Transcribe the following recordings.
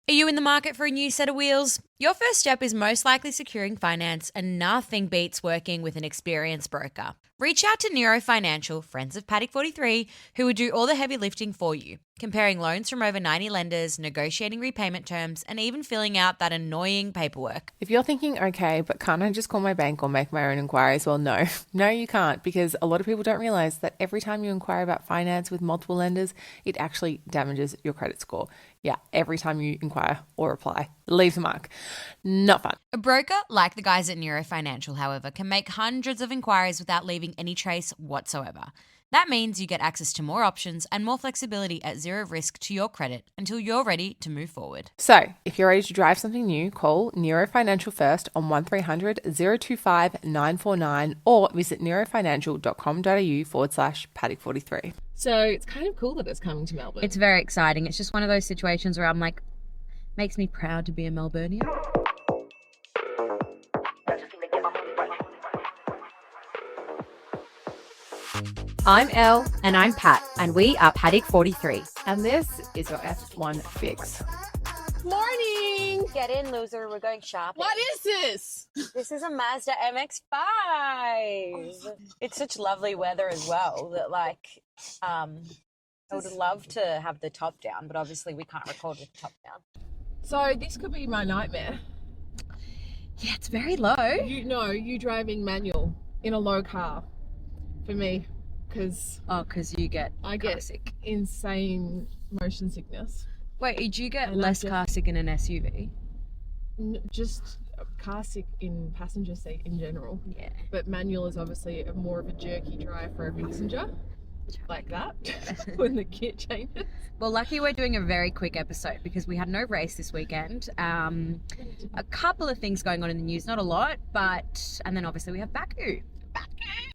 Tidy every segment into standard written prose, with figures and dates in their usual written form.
Are you in the market for a new set of wheels? Your first step is most likely securing finance, and nothing beats working with an experienced broker. Reach out to Nero Financial, friends of Paddock 43, who will do all the heavy lifting for you, comparing loans from over 90 lenders, negotiating repayment terms, and even filling out that annoying paperwork. If you're thinking, okay, but can't I just call my bank or make my own inquiries? Well, no. No, you can't, because a lot of people don't realize that every time you inquire about finance with multiple lenders, it actually damages your credit score. Yeah, every time you inquire or apply, it leaves a mark. Not fun. A broker, like the guys at Nero Financial, however, can make hundreds of inquiries without leaving any trace whatsoever. That means you get access to more options and more flexibility at zero risk to your credit until you're ready to move forward. So, if you're ready to drive something new, call Nero Financial first on 1300 025 949 or visit nerofinancial.com.au/paddock43. So, it's kind of cool that it's coming to Melbourne. It's very exciting. It's just one of those situations where I'm like, makes me proud to be a Melburnian. I'm Elle. And I'm Pat, and we are Paddock 43. And this is your F1 fix. Morning! Get in, loser. We're going shopping. What is this? This is a Mazda MX-5. It's such lovely weather as well that, like, I would love to have the top down, but obviously we can't record with the top down. So this could be my nightmare. Yeah, it's very low. You driving manual in a low car for me, because You get I get sick. insane motion sickness. Wait, did you get And less car sick in an SUV? Just car sick in passenger seat in general. Yeah. But manual is obviously more of a jerky drive for a passenger. Like that, when the kit changes. Well, lucky we're doing a very quick episode because we had no race this weekend. A couple of things going on in the news, not a lot, and then obviously we have Baku.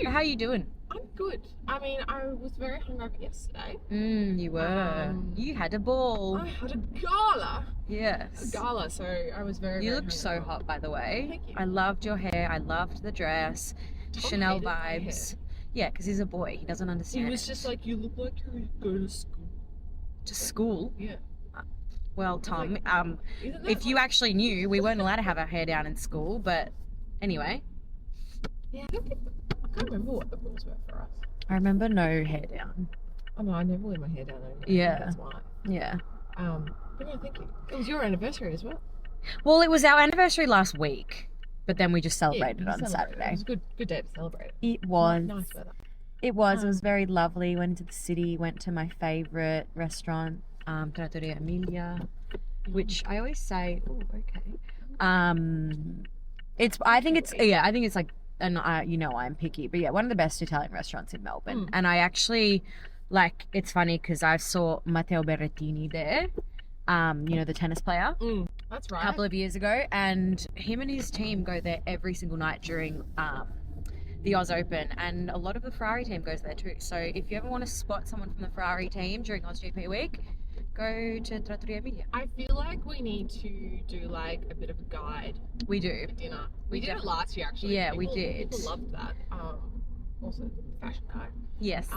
So how are you doing? I'm good. I mean, I was very hungover yesterday. You were. You had a ball. I had a gala. Yes. A gala, so I was very, You very looked so hungover. hot, by the way. Thank you. I loved your hair. I loved the dress. Tom Chanel hated my hair. vibes. Yeah, because he's a boy. He doesn't He understand. was just like, you look like you go to school. to school. Yeah. Well, Tom, Isn't that if you actually knew, we weren't allowed to have our hair down in school, but anyway. Yeah, I can't remember what the rules were for us. I remember no hair down. Oh no, I never wear my hair down anymore. Yeah. That's why. Yeah. But no, thank you. It was your anniversary as well. Well, it was our anniversary last week, but then we just celebrated we on celebrated. Saturday. It was a good day to celebrate it. It was. Nice weather. It was very lovely. Went to the city, went to my favourite restaurant, Trattoria Emilia, which I always say, oh, okay. I think it's like, and I'm picky, but yeah, one of the best Italian restaurants in Melbourne. And I actually, it's funny because I saw Matteo Berrettini there, the tennis player. That's A right. couple of years ago, and him and his team go there every single night during the Oz Open, and a lot of the Ferrari team goes there too. So if you ever want to spot someone from the Ferrari team during OzGP week, go to Trattoria Emilia. I feel like we need to do like a bit of a guide We do. for dinner. We did it definitely- last year actually. Yeah, we did. People loved that. Also fashion guide. Yes.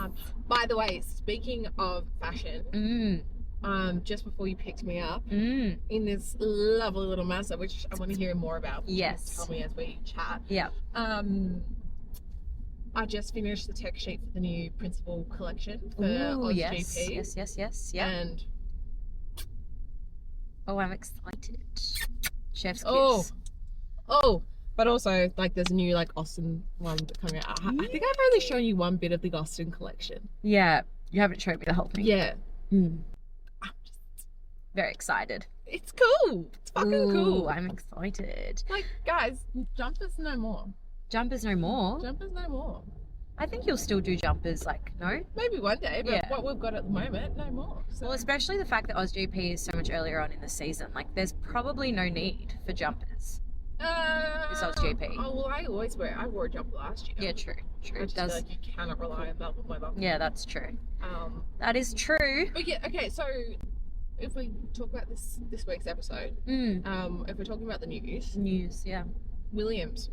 By the way, speaking of fashion, just before you picked me up in this lovely little Mazda, which I want to hear more about. which Yes. you'll tell me as we chat. Yeah. I just finished the tech sheet for the new Principal collection for Ooh, OzGP. yes. Yeah. And Oh, I'm excited. Chef's Oh. kiss. But also, there's a new, Austin one coming out. I think I've only shown you one bit of the Austin collection. Yeah. You haven't showed me the whole thing. Yeah. I'm just very excited. It's cool. It's fucking cool. I'm excited. Guys, jumpers no more. Jumpers no more. Jumpers no more. I think you'll still do jumpers, no? Maybe one day, but Yeah. what we've got at the moment, no more. So. Well, especially the fact that OzGP is so much earlier on in the season. There's probably no need for jumpers. This OzGP. Oh, well, I wore a jumper last year. Yeah, true. I just feel like you cannot rely on Melbourne weather. Yeah, that's true. That is true. But yeah, okay, so if we talk about this week's episode, if we're talking about the news, Yeah. Williams.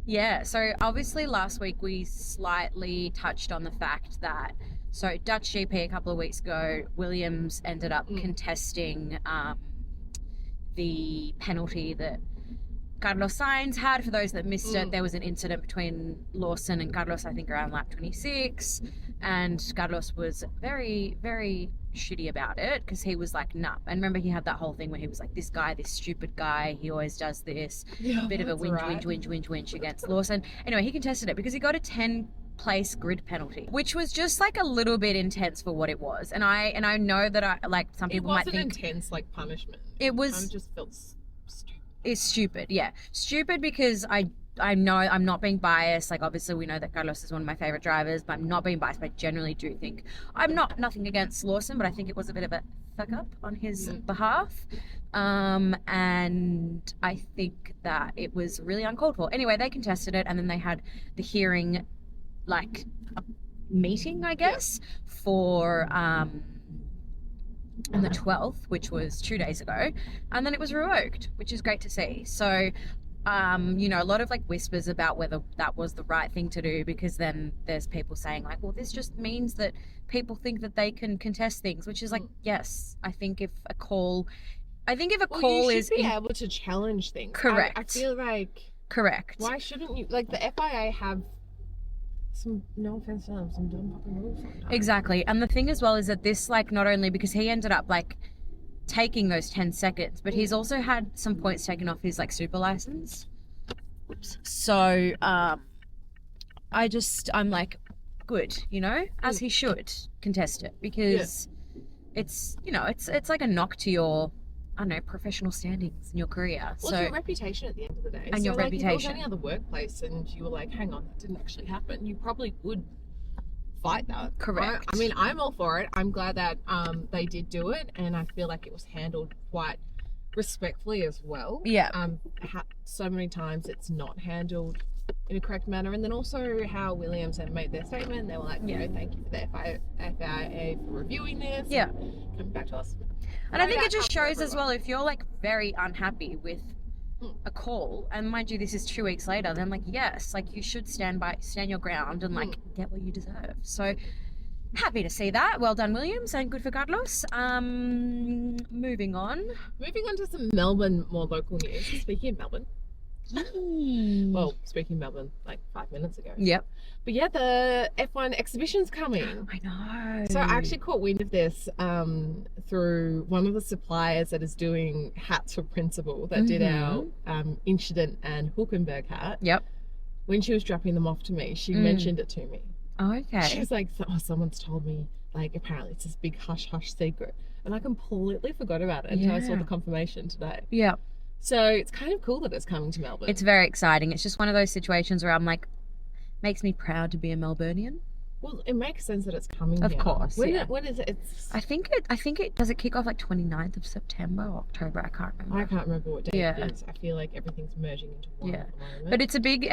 Yeah, so obviously last week we slightly touched on the fact that, so Dutch GP a couple of weeks ago, Williams ended up contesting the penalty that Carlos Sainz had. For those that missed it, there was an incident between Lawson and Carlos, I think around lap 26, and Carlos was very, very shitty about it because he was like, nah. And remember, he had that whole thing where he was like, this stupid guy, he always does this. A bit of a whinge against Lawson. Anyway, he contested it because he got a 10-place grid penalty, which was just like a little bit intense for what it was. And I know that some people might think it wasn't intense like punishment. It was. Kind of just felt stupid. It's stupid, yeah. Stupid because I know I'm not being biased. Like, obviously, we know that Carlos is one of my favorite drivers, but I'm not being biased. But I generally do think nothing against Lawson, but I think it was a bit of a fuck up on his behalf, and I think that it was really uncalled for. Anyway, they contested it, and then they had the hearing, like a meeting, I guess, for on the 12th, which was 2 days ago, and then it was revoked, which is great to see. So a lot of like whispers about whether that was the right thing to do, because then there's people saying like, well, this just means that people think that they can contest things, which is like, yes, I think if a call you should be able to challenge things. Correct. I feel like correct. Why shouldn't you? Like, the FIA have some, no offense to them, some dumb fucking rules sometimes. Exactly. And the thing as well is that this, like, not only because he ended up like taking those 10 seconds, but he's also had some points taken off his like super license. So I'm like, good, as he should contest it, because it's it's like a knock to your, I don't know, professional standings in your career. Well, so your reputation at the end of the day. And your reputation. If it was any other workplace and you were like, hang on, that didn't actually happen, you probably would fight that. Correct. I mean, I'm all for it. I'm glad that they did do it, and I feel like it was handled quite respectfully as well. Yeah. So many times it's not handled in a correct manner, and then also how Williams had made their statement. They were like, thank you for the FIA for reviewing this. Yeah. Coming back to us. And I think it just shows as well, if you're like very unhappy with a call, and mind you, this is 2 weeks later, then like, yes, like you should stand your ground and like get what you deserve. So happy to see that. Well done, Williams, and good for Carlos. Moving on to some Melbourne, more local news. Speaking of Melbourne. Well, speaking of Melbourne, like 5 minutes ago. Yep. But yeah, the F1 exhibition's coming. I know. So I actually caught wind of this through one of the suppliers that is doing hats for Principal that did our Incident and Hulkenberg hat. Yep. When she was dropping them off to me, she mentioned it to me. Oh, okay. She was like, someone's told me, like, apparently it's this big hush-hush secret. And I completely forgot about it until I saw the confirmation today. Yeah. So it's kind of cool that it's coming to Melbourne. It's very exciting. It's just one of those situations where I'm like, makes me proud to be a Melburnian. Well, it makes sense that it's coming Of here. course. When is it? I think it does it kick off like 29th of September or October? I can't remember. I can't remember what day it is. I feel like everything's merging into one at the moment. But it's a big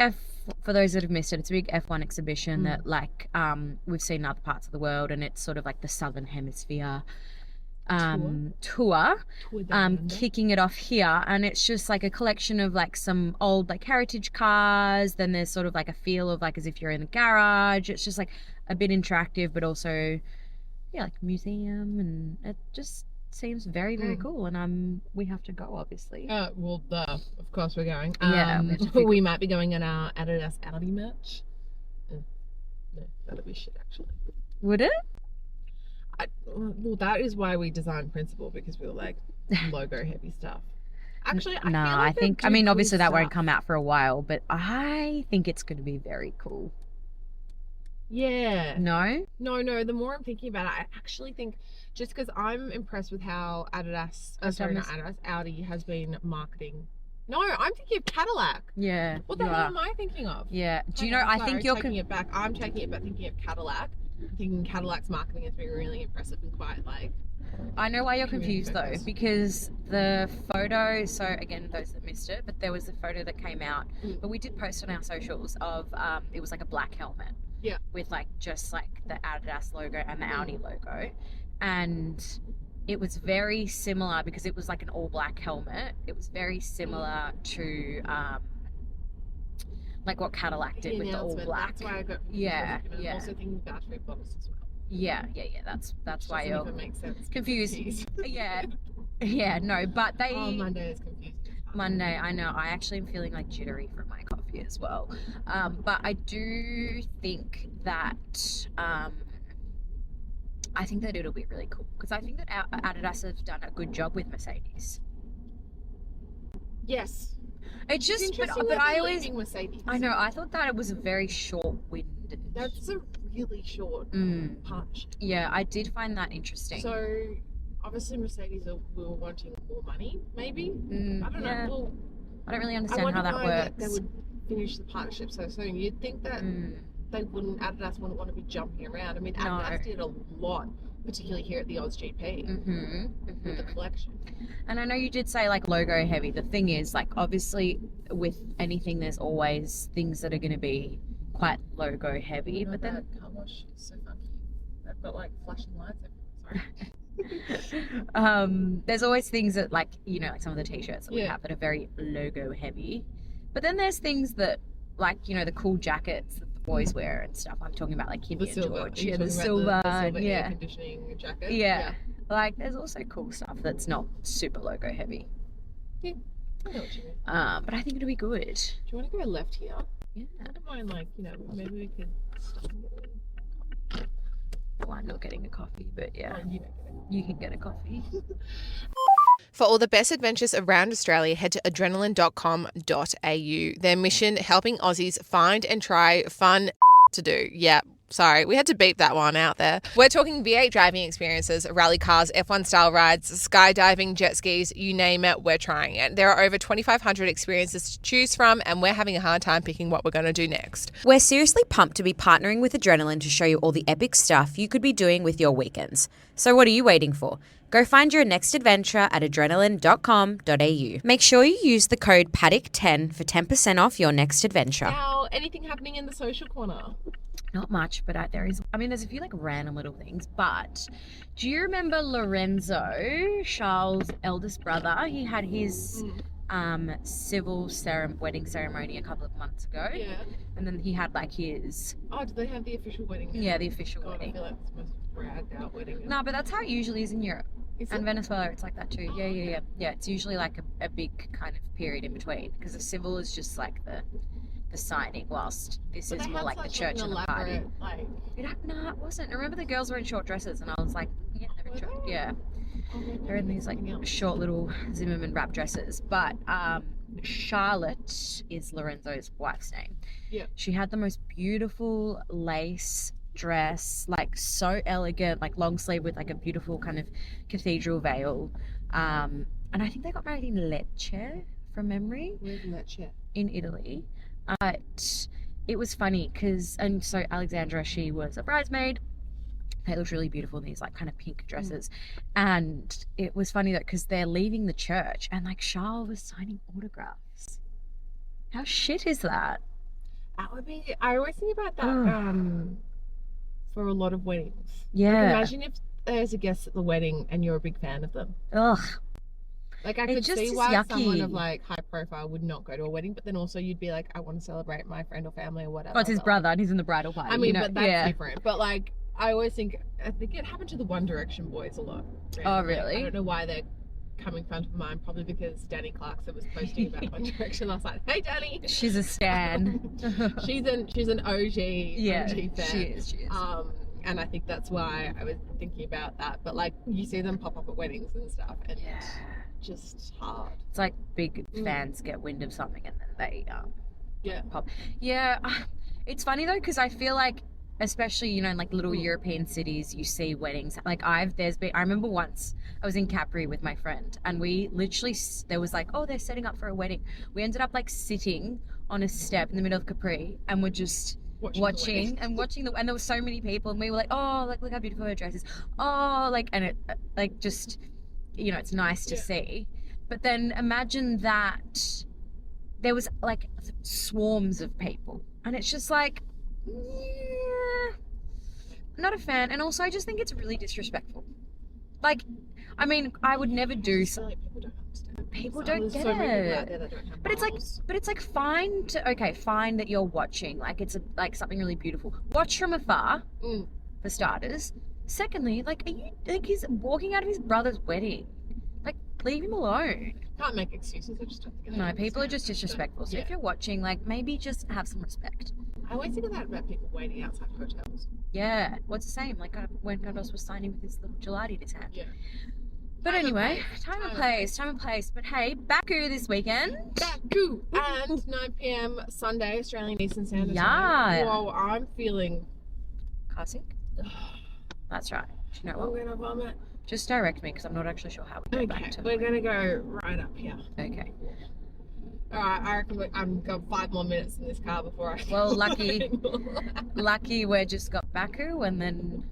for those that have missed it, it's a big F1 exhibition that like we've seen in other parts of the world, and it's sort of like the Southern Hemisphere tour kicking it off here, and it's just like a collection of like some old like heritage cars. Then there's sort of like a feel of like as if you're in the garage. It's just like a bit interactive, but also like museum, and it just seems very, very cool. And we have to go, obviously. Of course we're going. We we might be going in our Adidas Audi merch. No, that'd be shit actually. Would it? Well, that is why we designed Principal, because we were like logo heavy stuff. Actually, I think I mean, obviously that won't come out for a while, but I think it's going to be very cool. Yeah. No. The more I'm thinking about it, I actually think, just because I'm impressed with how Audi has been marketing. No, I'm thinking of Cadillac. Yeah. What the hell am I thinking of? Yeah. Do you know? I think you're taking it back. I'm taking it back, thinking of Cadillac. I'm thinking Cadillac's marketing has been really impressive and quite like. I know why you're confused though, because the photo. So again, those that missed it, but there was a photo that came out, but we did post on our socials of it was like a black helmet. Yeah. With like just like the Adidas logo and the Audi logo, and it was very similar because it was like an all black helmet. It was very similar to like what Cadillac did with the all black. That's why I got. Yeah. I'm also thinking battery bottles as well. Yeah. That's why you're even make sense. confused. Yeah. Yeah, no, but they... Oh, Monday is confusing. Monday, I know. I actually am feeling like jittery from my coffee as well. But I do think that it'll be really cool because I think that Adidas have done a good job with Mercedes. Yes. It's just, interesting but that I they're always, leaving Mercedes. I know. I thought that it was a very short-winded. That's a really short partnership. Yeah, I did find that interesting. So obviously Mercedes were wanting more money, maybe. I don't know. Well, I don't really understand how that works. They would finish the partnership so soon. You'd think that Adidas wouldn't want to be jumping around. I mean, Adidas did a lot, particularly here at the Oz GP with the collection. And I know you did say like logo heavy. The thing is, like, obviously with anything, there's always things that are going to be quite logo heavy. But then car wash is so funky. They've got like flashing lights everywhere. there's always things that, like, you know, like some of the t-shirts that we have that are very logo heavy, but then there's things that, like, you know, the cool jackets that the boys wear and stuff. I'm talking about like Kimmy and George, the silver air conditioning jacket. Like there's also cool stuff that's not super logo heavy. I know what you mean. But I think it'll be good. Do you want to go left here? Yeah, I don't mind, like, you know, maybe we could stop and get a... Well, I'm not getting a coffee, but yeah, you can get a coffee. For all the best adventures around Australia, head to adrenaline.com.au. Their mission, helping Aussies find and try fun to do. Yeah, sorry, we had to beep that one out there. We're talking V8 driving experiences, rally cars, F1 style rides, skydiving, jet skis, you name it, we're trying it. There are over 2,500 experiences to choose from, and we're having a hard time picking what we're going to do next. We're seriously pumped to be partnering with Adrenaline to show you all the epic stuff you could be doing with your weekends. So what are you waiting for? Go find your next adventure at adrenaline.com.au. Make sure you use the code Paddock10 for 10% off your next adventure. Now, anything happening in the social corner? Not much, but there's a few like random little things. But do you remember Lorenzo, Charles' eldest brother? He had his civil wedding ceremony a couple of months ago. Yeah. And then he had like his... Oh, did they have the official wedding? Yeah, the official God, wedding. I feel like it's the most dragged out wedding. No, but that's how it usually is in Europe. And Venezuela, it's like that too. Oh, Yeah. It's usually like a big kind of period in between, because the civil is just like the signing, whilst this is more like the church and the party. Like... No, it wasn't. Remember the girls were in short dresses, and I was like, yeah, they're in short. Yeah. They're in these like short little Zimmerman wrap dresses. But Charlotte is Lorenzo's wife's name. Yeah. She had the most beautiful lace dress, like so elegant, like long sleeve with like a beautiful kind of cathedral veil. And I think they got married in Lecce from memory. Where's Lecce? In Italy. But it was funny because, and so Alexandra, she was a bridesmaid. They looked really beautiful in these like kind of pink dresses. And it was funny that because they're leaving the church and like Charles was signing autographs. How shit is that? That would be, I always think about that for a lot of weddings. Yeah. Like, imagine if there's a guest at the wedding and you're a big fan of them. Ugh. Like, I could see why someone of like high profile would not go to a wedding, but then also you'd be like, I want to celebrate my friend or family or whatever. Oh, it's his brother and he's in the bridal party. I mean, but that's different. But like, I think it happened to the One Direction boys a lot. Oh, really? I don't know why they're coming front of mind. Probably because Danny Clarkson was posting about One Direction last night. Hey, Danny. She's a stan. she's an OG. Yeah, OG fan. She is. And I think that's why I was thinking about that. But like, you see them pop up at weddings and stuff, and just hard. It's like big fans get wind of something and then they pop. Yeah, it's funny though because I feel like, especially, you know, in like little European cities, you see weddings. Like I remember once I was in Capri with my friend and we literally, there was like, oh, they're setting up for a wedding. We ended up like sitting on a step in the middle of Capri and we're just watching and there were so many people and we were like, oh, like look how beautiful her dress is. Oh, like, and it like just, you know, it's nice to see. But then imagine that there was like swarms of people and it's just like, not a fan. And also I just think it's really disrespectful. Like, I mean, I would never do so. People don't get it. But it's like fine that you're watching. Like it's like something really beautiful. Watch from afar, for starters. Secondly, like he's walking out of his brother's wedding. Like leave him alone. Can't make excuses. I just don't think. No, people are just disrespectful. So if you're watching, like, maybe just have some respect. I always think of that about people waiting outside hotels. Yeah, what's the same? Like when Carlos was signing with his little gelati in his hand. Yeah. But anyway, time and place. But hey, Baku this weekend. Baku and 9 p.m. Sunday, Australian Eastern Standard Yeah. Time. Whoa, I'm feeling Car sick? That's right. Do you know I'm what? gonna vomit. Just direct me because I'm not actually sure how we go back Okay, to. we're gonna go right up here. Okay. Alright, I reckon I've got 5 more minutes in this car before I. Well, lucky we just got Baku and then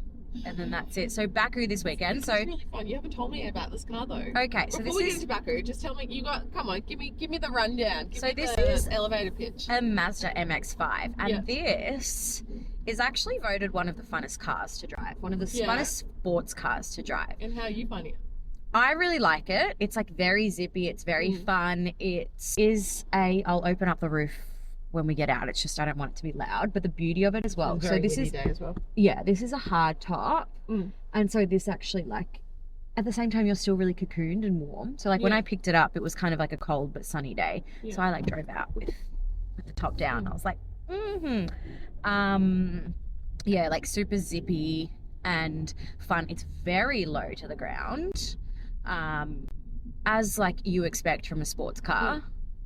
that's it. So Baku this weekend. So It's really fun. You haven't told me about this car though. okay, so Before we get into Baku, just tell me come on, give me the rundown. Give me this the is elevator pitch. a Mazda MX-5, and Yeah. this is actually voted one of the funnest cars to drive, one of the Yeah. funnest sports cars to drive. And how are you finding it? I really like it. It's like very zippy. It's very fun. I'll open up the roof when we get out. It's just I don't want it to be loud, but the beauty of it as well. So this is day as well. this is a hard top, and so this actually like at the same time you're still really cocooned and warm. So like when Yeah. I picked it up, it was kind of like a cold but sunny day. Yeah. So I like drove out with the top down. I was like, yeah, like super zippy and fun. It's very low to the ground, as like you expect from a sports car.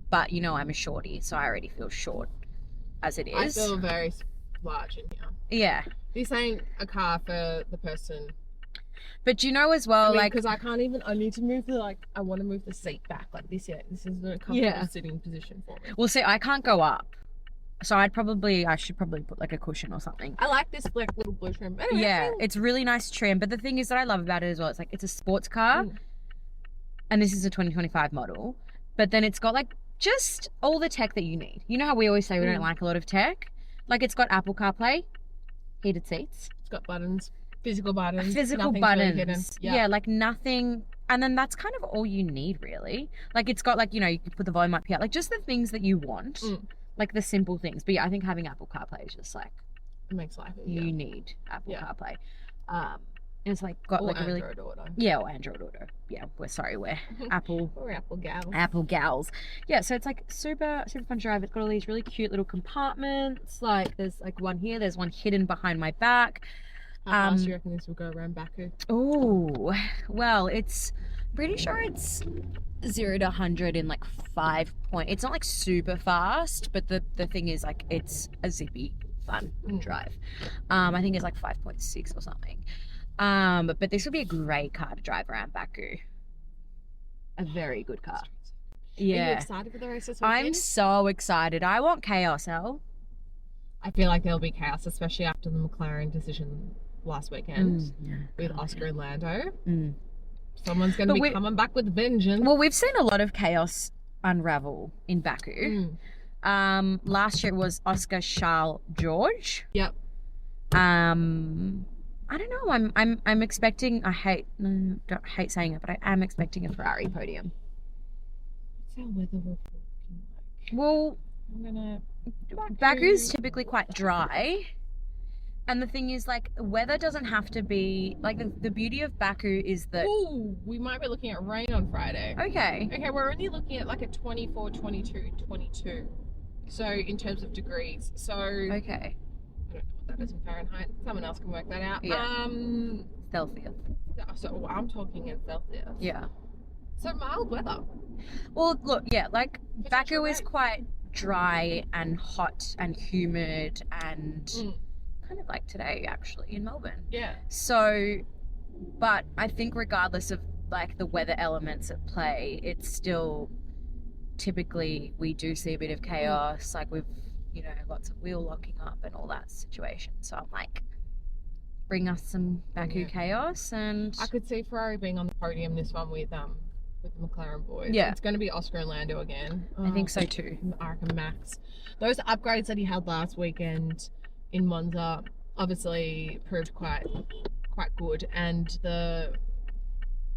But you know I'm a shorty, so I already feel short as it is. I feel very large in here. Yeah. This ain't a car for the person. But you know as well, like because I can't even. I need to move I want to move the seat back like this. Yeah, this is a comfortable sitting position for me. well, see, I can't go up, so I should probably put like a cushion or something. I like this like little blue trim. Anyway, Yeah, it's really nice trim. But the thing is that I love about it as well, it's like it's a sports car, and this is a 2025 model. But then it's got like just all the tech that you need. You know how we always say we don't like a lot of tech? Like it's got Apple CarPlay, heated seats. It's got buttons, physical buttons. Physical nothing's really buttons. hidden. Yeah, like nothing. And then that's kind of all you need, really. Like it's got like, you know, you can put the volume up here, like just the things that you want, like the simple things. But yeah, I think having Apple CarPlay is just like It makes life easier. you need Apple Yeah. CarPlay. And it's like got Or like a really Android Auto. or Android Auto. Yeah, we're Apple. Or Apple gals. Apple gals. Yeah, so it's like super fun to drive. It's got all these really cute little compartments. Like there's like one here, there's one hidden behind my back. How fast do you reckon this will go around Baku? Oh, well, it's pretty sure it's 0 to 100 in like 5 point. It's not like super fast, but the thing is like it's a zippy fun drive. I think it's like 5.6 or something. But this would be a great car to drive around Baku. A very good car. Are you Yeah. excited for the race this weekend? I'm so excited. I want chaos, Elle. I feel like there'll be chaos, especially after the McLaren decision last weekend with Oscar and Lando. Someone's going to be coming back with vengeance. Well, we've seen a lot of chaos unravel in Baku. Last year it was Oscar, Charles, George. Yep. I don't know. I'm expecting. Don't hate saying it, but I am expecting a Ferrari podium. What's our weather report looking like? Well, I'm gonna. Baku's typically quite dry, and the thing is, like, weather doesn't have to be like the beauty of Baku is that. Ooh, we might be looking at rain on Friday. Okay. Okay, we're only looking at like a 24, 22, 22. So in terms of degrees. So Okay. I don't know what that is in Fahrenheit. Someone else can work that out. Yeah. Celsius. So I'm talking in Celsius. Yeah. So mild weather. Well, look, yeah, like Potential Baku is rain. quite dry and hot and humid and kind of like today actually in Melbourne. Yeah. So, but I think regardless of like the weather elements at play, it's still typically we do see a bit of chaos, like with, you know, lots of wheel locking up and all that situation. So I'm like, bring us some Baku chaos, and I could see Ferrari being on the podium this one with the McLaren boys. Yeah. It's going to be Oscar and Lando again. I think so too. I reckon Max. Those upgrades that he had last weekend in Monza obviously proved quite good, and the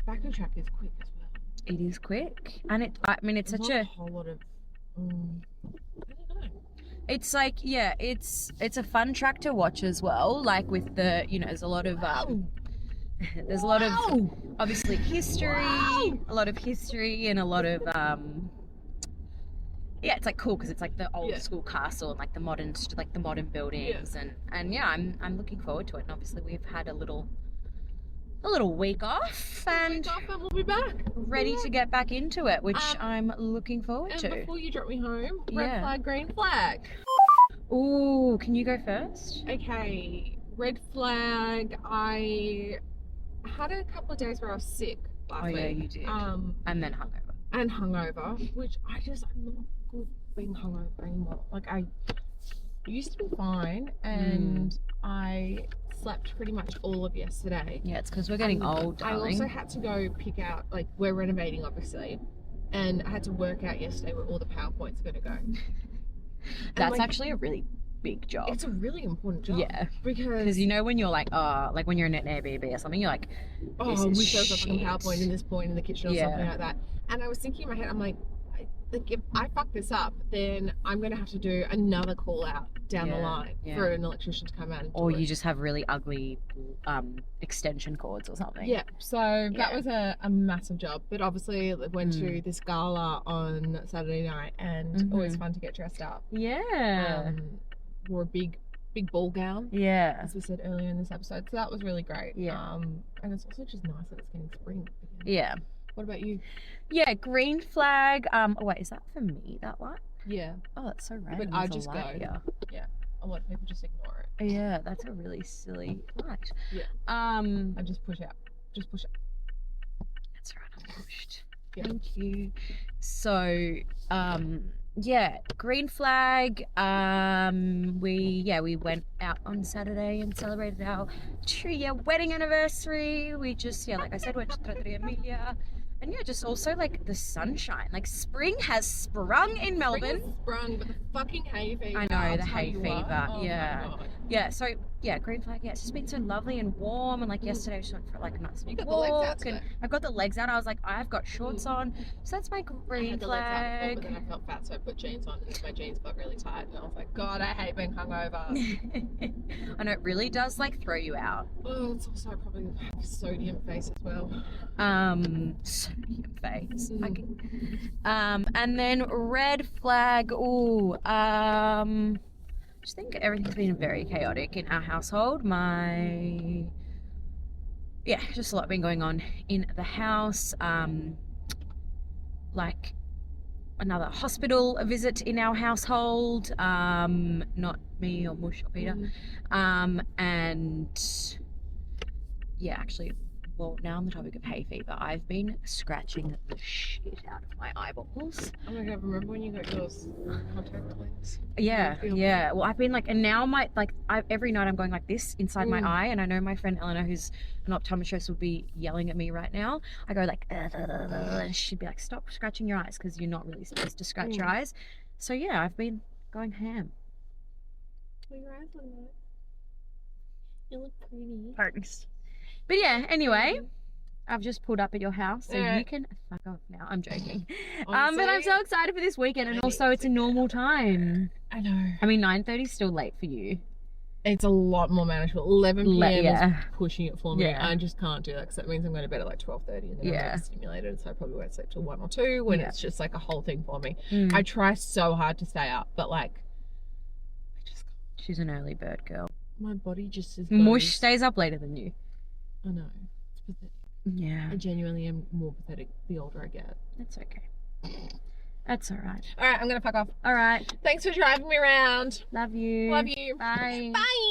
Baku track is quick as well. It is quick, and it's There's such not a. a whole lot of. I don't know. It's like, yeah, it's a fun track to watch as well. Like with the, you know, there's a lot of there's a lot of obviously history, a lot of history, and a lot of yeah, it's like cool because it's like the old school castle and like the modern buildings, and yeah, I'm looking forward to it. And obviously we've had a little week off, and we'll be back ready to get back into it, which I'm looking forward to. Before you drop me home, red flag, green flag. Ooh, can you go first? Okay, red flag. I had a couple of days where I was sick last week. Yeah, you did. And then hungover. Which I'm not good being hungover anymore. Like, I used to be fine, and I slept pretty much all of yesterday. Yeah, it's because we're getting old, darling. I also had to go pick out, like, we're renovating, obviously, and I had to work out yesterday where all the PowerPoints are going to go. That's actually a really big job. It's a really important job. Yeah. Because you know when you're like when you're in an Airbnb or something, you're like, I wish there was like a PowerPoint in this point in the kitchen or something like that. And I was thinking in my head, I'm like if I fuck this up, then I'm going to have to do another call out down the line for an electrician to come out and do it. You just have really ugly extension cords or something. Yeah, so that was a massive job. But obviously I went to this gala on Saturday night, and always fun to get dressed up. Yeah. Wore a big ball gown. Yeah. As we said earlier in this episode. So that was really great. Yeah. And it's also just nice that it's getting spring again. Yeah. What about you? Yeah, green flag. Wait, is that for me, that light? Yeah. Oh, that's so random. But I just go. Here. Yeah. A lot of people just ignore it. Yeah, that's a really silly light. Yeah. I just push out. Just push out. That's right, I pushed. Yeah. Thank you. So, yeah, green flag. We went out on Saturday and celebrated our 2-year wedding anniversary. We just, like I said, went to Trattoria Emilia. And yeah, just also like the sunshine. Like spring has sprung in Melbourne. Spring has sprung, but the fucking hay fever. I know, the hay fever. Oh yeah. my God. Yeah, so yeah, green flag. Yeah, it's just been so lovely and warm. And like yesterday, I just went for like a nice big got the legs walk. out today. And I've got the legs out. I was like, I've got shorts on. So that's my I green had the legs out before, flag. but then I felt fat, so I put jeans on, and my jeans got really tight, and I was like, God, I hate being hungover. I know, it really does like throw you out. Oh, it's also probably the sodium face as well. Sodium face. And then red flag. Ooh, I just think everything's been very chaotic in our household. Just a lot been going on in the house. Like another hospital visit in our household. Not me or Mush or Peter. And yeah, actually, well, now on the topic of hay fever, I've been scratching the shit out of my eyeballs. Oh my God, remember when you got those contact lenses? Yeah. Well, I've been like, and now every night I'm going like this inside my eye, and I know my friend Eleanor, who's an optometrist, would be yelling at me right now. I go like, and she'd be like, stop scratching your eyes because you're not really supposed to scratch your eyes. So yeah, I've been going ham. Well, your eyes look nice. You look pretty. Thanks. But yeah, anyway, I've just pulled up at your house, so you can fuck off now. I'm joking. But I'm so excited for this weekend, and also it's a normal time. I know. I mean, 9:30 is still late for you. It's a lot more manageable. 11 p.m. is pushing it for me. Yeah. I just can't do that because that means I'm going to bed at like 12:30 and then I'm like stimulated, so I probably won't sleep till 1 or 2 when it's just like a whole thing for me. I try so hard to stay up, but like, I just can't. She's an early bird girl. My body just is. Mush stays up later than you. I know. It's pathetic. Yeah. I genuinely am more pathetic the older I get. That's okay. That's all right. All right, I'm going to fuck off. All right. Thanks for driving me around. Love you. Love you. Bye. Bye.